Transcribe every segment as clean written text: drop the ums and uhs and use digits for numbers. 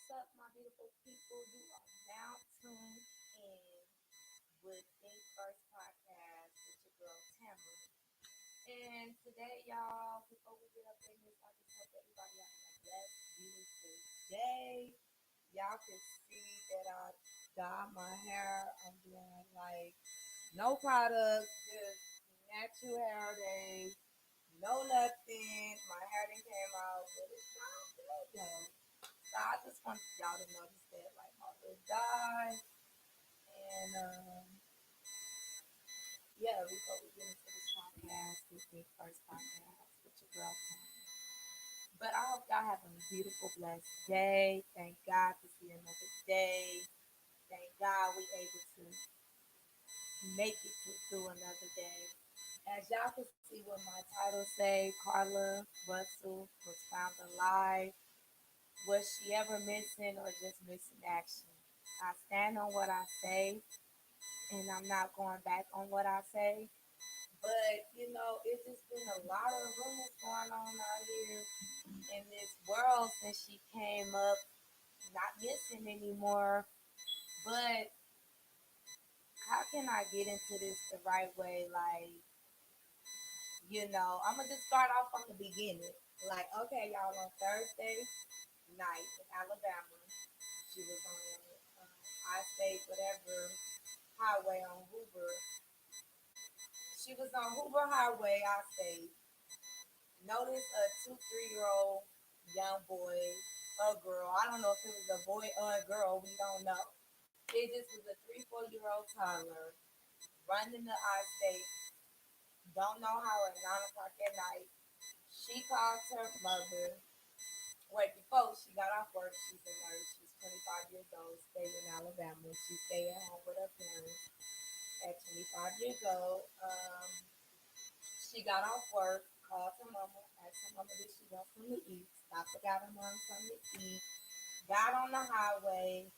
What's up, my beautiful people? You are now tuned in with Think First Podcast with your girl Tamara. And today, y'all, before we get up in this, I just hope everybody having a blessed, beautiful day. Y'all can see that I dyed my hair. I'm doing like no products, just natural hair days, no nothing. My hair didn't came out, but it sounds good though. So I just want y'all to notice that, like my little dye, and yeah, before we get into this podcast, this big first podcast with your girl Tanya. But I hope y'all have a beautiful, blessed day. Thank God to see another day. Thank God we able to make it through another day. As y'all can see what my title say, Carla Russell was found alive. Was she ever missing or just missing action? I stand on what I say, and I'm not going back on what I say. But it's just been a lot of rumors going on out here in this world since she came up, not missing anymore. But how can I get into this the right way? Like, I'm gonna just start off from the beginning. Like, okay, y'all, on Thursday night in Alabama, she was on I State, whatever highway on Hoover. She was on Hoover Highway, I State. Noticed a 2, 3 year old young boy or girl. I don't know if it was a boy or a girl. We don't know. It just was a 3, 4 year old toddler running the I State. Don't know how at 9 o'clock at night. She called her mother. Wait, before she got off work, she's a nurse. She's 25 years old, stay in Alabama. She stay at home with her parents. At 25 years old, she got off work, called her mama, asked her mama did she want something to eat. Stopped and got her mom something to eat. Got on the highway,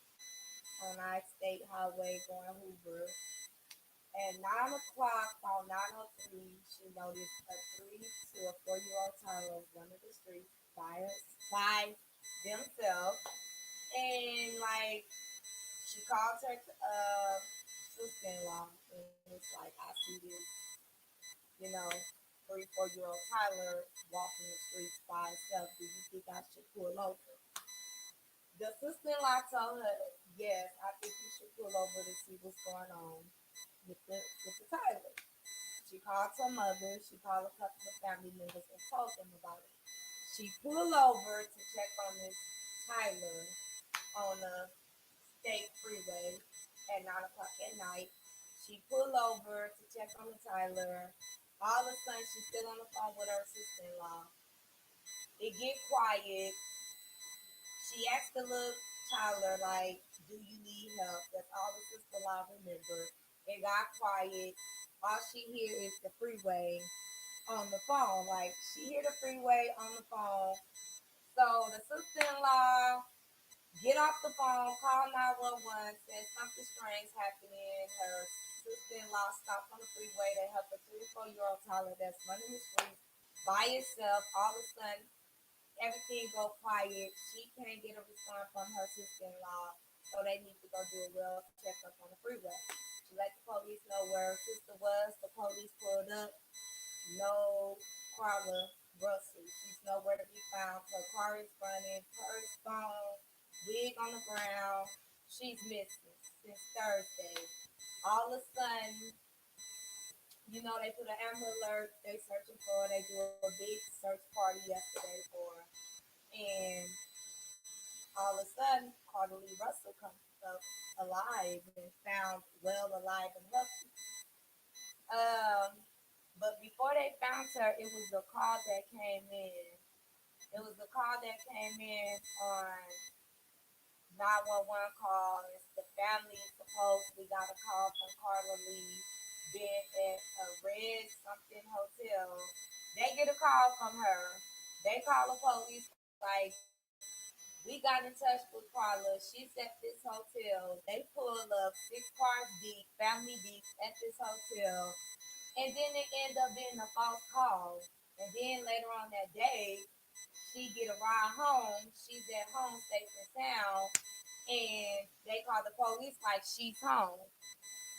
on I State Highway going Hoover. At 9 o'clock on 9:03, she noticed a 3 to 4 year old toddler running the streets by themselves. And like she called her sister-in-law and was like, I see this, you know, 3, 4 year old Tyler walking the streets by herself. Do you think I should pull over? The sister-in-law told her, yes, I think you should pull over to see what's going on with the Tyler. She called her mother, she called a couple of family members and told them about it. She pulled over to check on this Tyler on the state freeway at 9 o'clock at night. She pulled over to check on the Tyler. All of a sudden, she's still on the phone with her sister-in-law. It get quiet. She asked the little Tyler, like, do you need help? That's all the sister-in-law remember. It got quiet. All she hear is the freeway on the phone. Like, she hear the freeway on the phone. So the sister-in-law get off the phone, call 911, said something strange happening. Her sister-in-law stopped on the freeway to help a 3 or 4 year old toddler that's running the streets by itself. All of a sudden, everything go quiet. She can't get a response from her sister-in-law, so they need to go do a well checkup on the freeway. She let the police know where her sister was. The police pulled up. No Carla Russell. She's nowhere to be found. Her car is running. Purse, phone, wig on the ground. She's missing since Thursday. All of a sudden, they put an Amber Alert. They searching for her. They do a big search party yesterday for her. And all of a sudden, Carlee Russell comes up alive and found well alive and healthy. Um, but before they found her, it was a call that came in. It was a call that came in on 911 call. It's the family supposedly got a call from Carla Lee being at a red something hotel. They get a call from her. They call the police like, we got in touch with Carla. She's at this hotel. They pull up 6 cars deep, family deep at this hotel. And then it ended up being a false call. And then later on that day, she get a ride home. She's at home safe and sound, and they call the police like she's home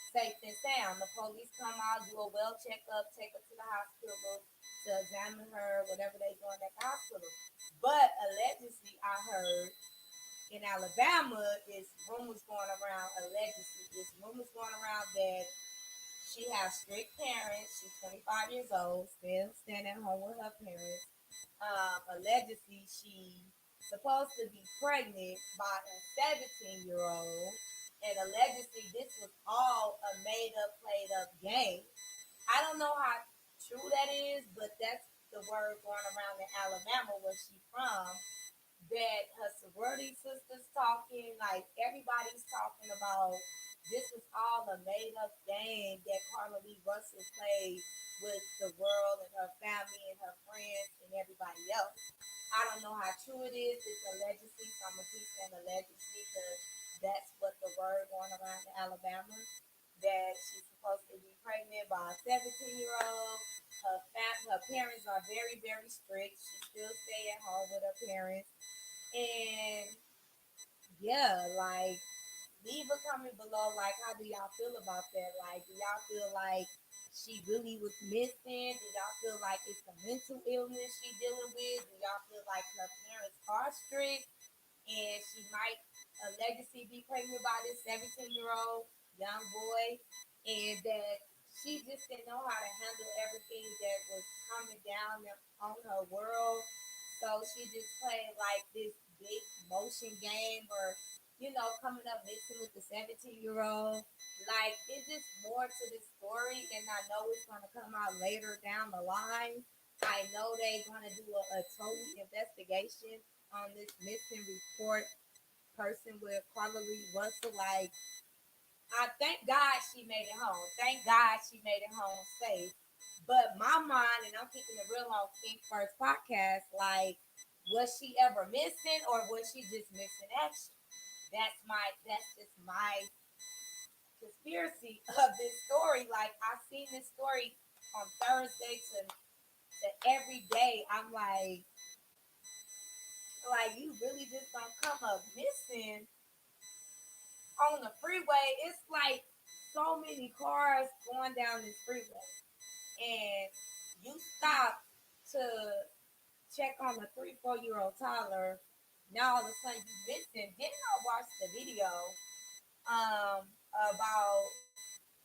safe and sound. The police come out, do a well checkup, take her to the hospital to examine her, whatever they doing at the hospital. But allegedly, I heard in Alabama, is rumors going around. Allegedly, it's rumors going around that she has strict parents. She's 25 years old, still staying at home with her parents. Allegedly, she supposed to be pregnant by a 17-year-old, and allegedly this was all a made up, played up game. I don't know how true that is, but that's the word going around in Alabama, where she's from. That her sorority sisters talking, like everybody's talking about this was all a made up game that Carlee Russell played with the world and her family and her friends and everybody else. I don't know how true it is. It's allegedly, so I'm gonna keep saying allegedly because that's what the word going around in Alabama. That she's supposed to be pregnant by a 17-year-old. Her parents are very, very strict. She still stay at home with her parents. And yeah, like leave a comment below. Like, how do y'all feel about that? Like, do y'all feel like she really was missing? Do y'all feel like it's a mental illness she dealing with? Do y'all feel like her parents are strict and she might a legacy be pregnant by this 17-year-old young boy, and that she just didn't know how to handle everything that was coming down on her world. So she just played like this big motion game, or coming up mixing with the 17-year-old. Like, it's just more to this story, and I know it's gonna come out later down the line. I know they're gonna do a total investigation on this missing report person with Carlee Russell. Like, I thank God she made it home. Thank God she made it home safe. But my mind, and I'm keeping it real on Think First podcast, like, was she ever missing or was she just missing action? That's just my conspiracy of this story. Like, I seen this story on Thursday to every day. I'm like you really just don't come up missing on the freeway. It's like so many cars going down this freeway, and you stop to check on the 3, 4 year old toddler. Now all of a sudden you missing. Didn't I watch the video about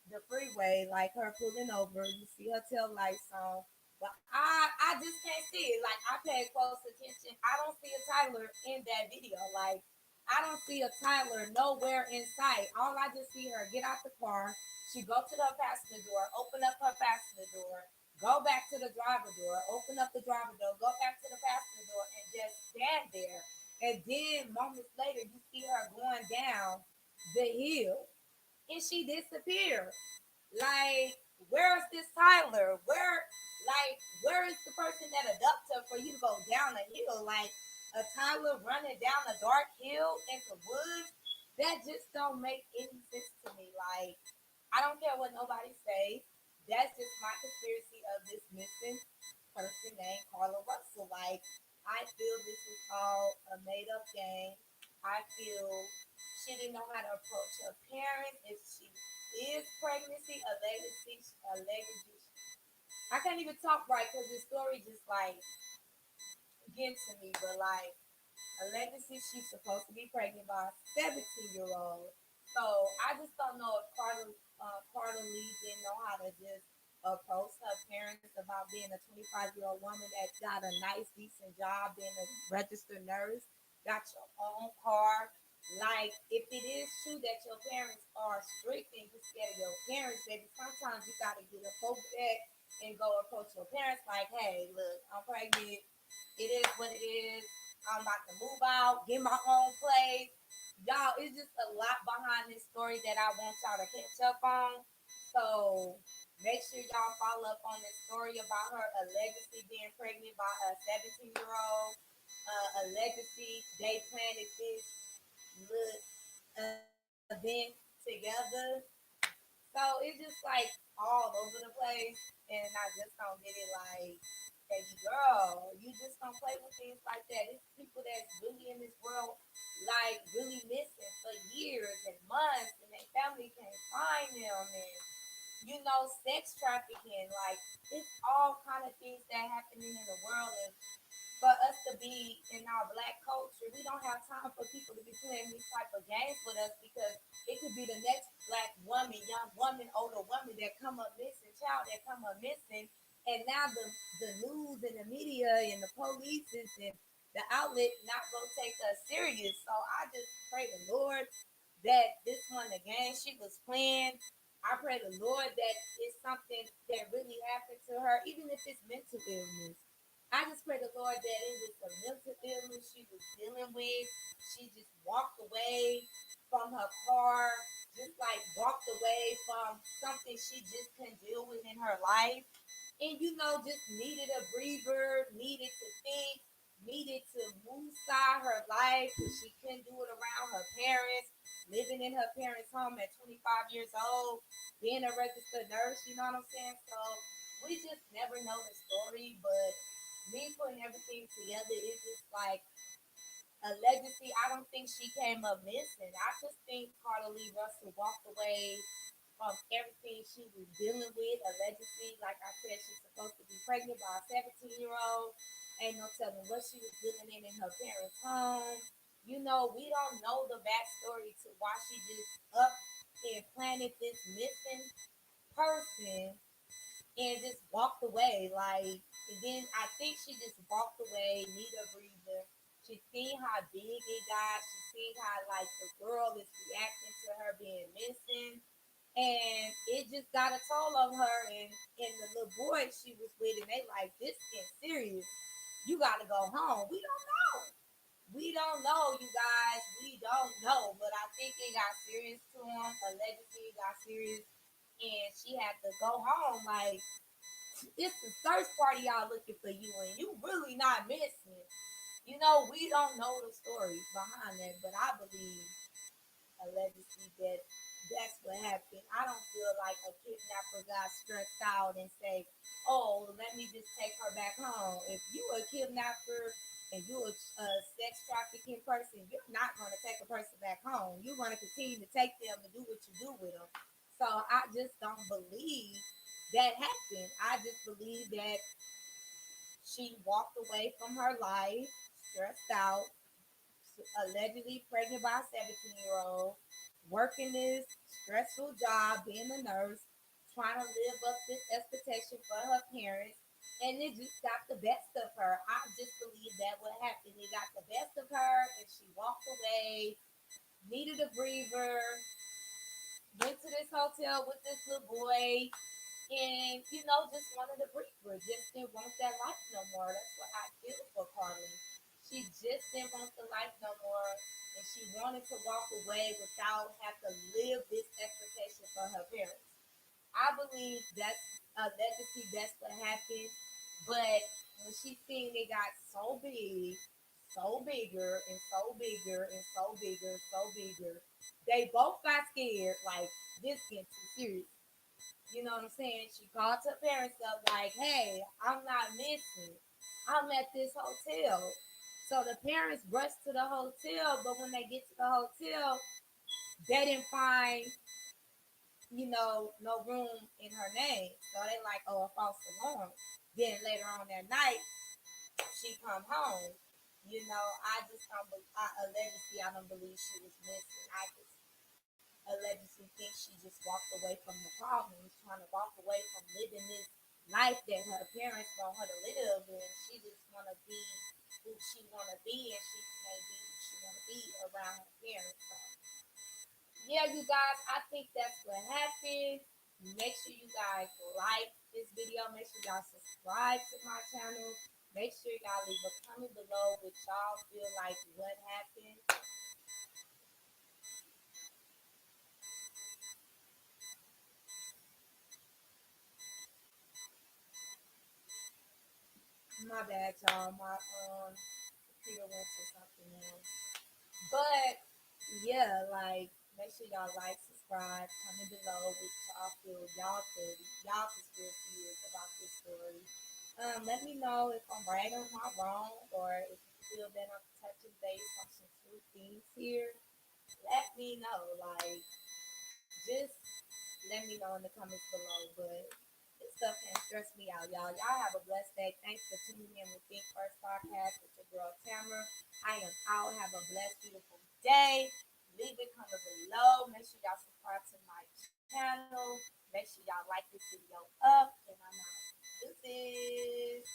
the freeway, like her pulling over? You see her tail lights on, but I just can't see it. Like, I paid close attention. I don't see a Tyler in that video. Like, I don't see a Tyler nowhere in sight. All I just see her get out the car. She go to the passenger door, open up her passenger door, go back to the driver door, open up the driver door, go back to the passenger door, and just stand there. And then moments later, you see her going down the hill, and she disappeared. Like, where's this Tyler? Where is the person that adopted her for you to go down a hill? Like, a Tyler running down a dark hill in the woods? That just don't make any sense to me. Like, I don't care what nobody say. That's just my conspiracy of this missing person named Carla Russell. Like, I feel this is all a made up game. I feel she didn't know how to approach her parents. If she is pregnancy, a legacy. I can't even talk right because the story just like gets to me. But like, a legacy, she's supposed to be pregnant by a 17-year-old. So I just don't know if Carter Lee didn't know how to just approach her parents about being a 25-year-old woman that got a nice, decent job, being a registered nurse, got your own car. Like, if it is true that your parents are strict and you're scared of your parents, baby, sometimes you got to get a focus back and go approach your parents like, hey, look, I'm pregnant. It is what it is. I'm about to move out, get my own place. Y'all, it's just a lot behind this story that I want y'all to catch up on. So make sure y'all follow up on this story about her allegedly being pregnant by a 17-year-old. Allegedly, they planted this little event together. So it's just like all over the place, and I just don't get it. Like, baby girl, you just don't don't play with things like that. It's people that's really in this world, like really missing for years and months, and their family can't find them, and sex trafficking. Like it's all kind of things that happening in the world, and for us to be in our black culture, we don't have time for people to be playing these type of games with us because it could be the next black woman, young woman, older woman that come up missing, child that come up missing, and now the news and the media and the police and the outlet not gonna take us serious. So I just pray the Lord that this one the game she was playing. I pray the Lord that it's something that really happened to her, even if it's mental illness. I just pray the Lord that it was a mental illness she was dealing with. She just walked away from her car, just like walked away from something she just couldn't deal with in her life. And just needed a breather, needed to think, needed to move side her life because she couldn't do it around her parents, living in her parents' home at 25 years old, being a registered nurse, you know what I'm saying? So we just never know the story, but me putting everything together is just like a legacy. I don't think she came up missing. I just think Carlee Russell walked away from everything she was dealing with. Allegedly, like I said, she's supposed to be pregnant by a 17-year-old. Ain't no telling what she was dealing in her parents' home. We don't know the backstory to why she just up and planted this missing person and just walked away. And then I think she just walked away, need a breather. She seen how big it got. She seen how like the world is reacting to her being missing, and it just got a toll on her and the little boy she was with, and they like this is serious. You gotta go home. We don't know. We don't know, you guys. We don't know, but I think it got serious to him. Allegedly, it got serious, and she had to go home. Like it's the search party y'all looking for you, and you really not missing. We don't know the story behind that, but I believe allegedly that's what happened. I don't feel like a kidnapper got stressed out and say, "Oh, let me just take her back home." If you a kidnapper and you a sex trafficking person, you're not going to take a person back home. You're going to continue to take them and do what you do with them. So I just don't believe that happened. I just believe that she walked away from her life, stressed out, allegedly pregnant by a 17-year-old, working this stressful job, being a nurse, trying to live up this expectation for her parents, and it just got the best of her. I just believe that what happened. It got the best of her, and she walked away, needed a breather, went to this hotel with this little boy, and just wanted a breather, just didn't want that life no more. That's what I feel for Carlee. She just didn't want the life no more, and she wanted to walk away without have to live this expectation for her parents. I believe that's a legacy. That's what happened. But when she seen it got so big, so bigger, and so bigger, and so bigger, so bigger, they both got scared. Like this getting too serious. You know what I'm saying? She called her parents up like, "Hey, I'm not missing. I'm at this hotel." So the parents rushed to the hotel, but when they get to the hotel, they didn't find, no room in her name. So they like, "Oh, a false alarm." Then later on that night, she come home. I just don't. Allegedly, I don't believe she was missing. I just allegedly think she just walked away from the problems, trying to walk away from living this life that her parents want her to live, and she just want to be who she want to be, and she can't be who she want to be around her parents. So, yeah, you guys, I think that's what happened. Make sure you guys like this video. Make sure y'all subscribe to my channel. Make sure y'all leave a comment below what y'all feel like what happened. My bad, y'all. My computer went to something else. But yeah, like make sure y'all like, subscribe, comment below what y'all feel y'all conspiracy is about this story. Let me know if I'm right or not wrong, or if you feel that I'm touching base on some true things here. Let me know. Like, just let me know in the comments below. But this stuff can stress me out, y'all. Y'all have a blessed day. Thanks for tuning in with Think First Podcast with your girl Tamara. I am out. Have a blessed, beautiful day. Leave a comment below. Make sure y'all subscribe to my channel. Make sure y'all like this video up. And I'm out. Deuces.